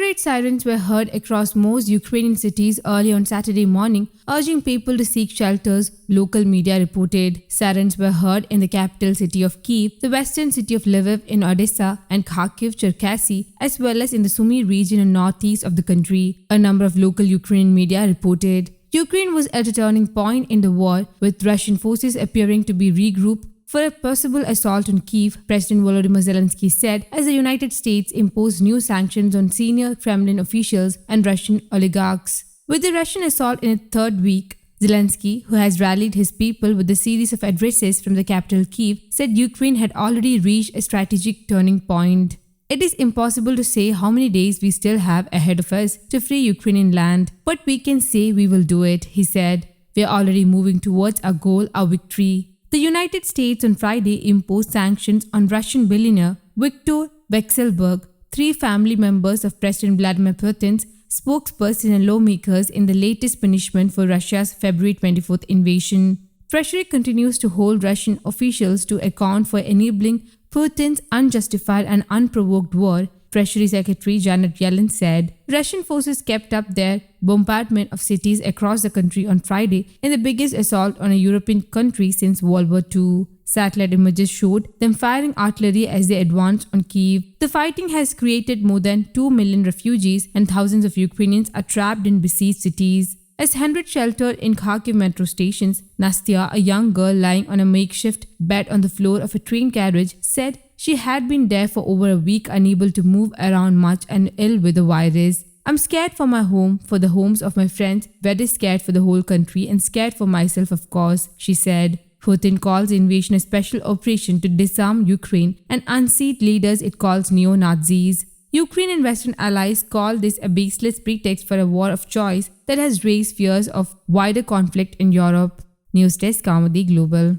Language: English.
Evacuate sirens were heard across most Ukrainian cities early on Saturday morning, urging people to seek shelters, local media reported. Sirens were heard in the capital city of Kyiv, the western city of Lviv in Odessa, and Kharkiv, Cherkasy, as well as in the Sumy region in northeast of the country, a number of local Ukrainian media reported. Ukraine was at a turning point in the war, with Russian forces appearing to be regrouped for a possible assault on Kyiv, President Volodymyr Zelenskiy said, as the United States imposed new sanctions on senior Kremlin officials and Russian oligarchs. With the Russian assault in its third week, Zelensky, who has rallied his people with a series of addresses from the capital Kyiv, said Ukraine had already reached a strategic turning point. It is impossible to say how many days we still have ahead of us to free Ukrainian land, but we can say we will do it, he said. We are already moving towards our goal, our victory. The United States on Friday imposed sanctions on Russian billionaire Viktor Vekselberg, 3 family members of President Vladimir Putin's spokesperson and lawmakers in the latest punishment for Russia's February 24th invasion. Treasury continues to hold Russian officials to account for enabling Putin's unjustified and unprovoked war, Treasury Secretary Janet Yellen said. Russian forces kept up their bombardment of cities across the country on Friday in the biggest assault on a European country since World War II. Satellite images showed them firing artillery as they advanced on Kyiv. The fighting has created more than 2 million refugees, and thousands of Ukrainians are trapped in besieged cities. As hundreds sheltered in Kharkiv metro stations, Nastya, a young girl lying on a makeshift bed on the floor of a train carriage, said she had been there for over a week, unable to move around much and ill with the virus. I'm scared for my home, for the homes of my friends, very scared for the whole country, and scared for myself, of course, she said. Putin calls the invasion a special operation to disarm Ukraine, and unseat leaders it calls neo-Nazis. Ukraine and Western allies call this a baseless pretext for a war of choice that has raised fears of wider conflict in Europe. News Desk, Kamadi Global.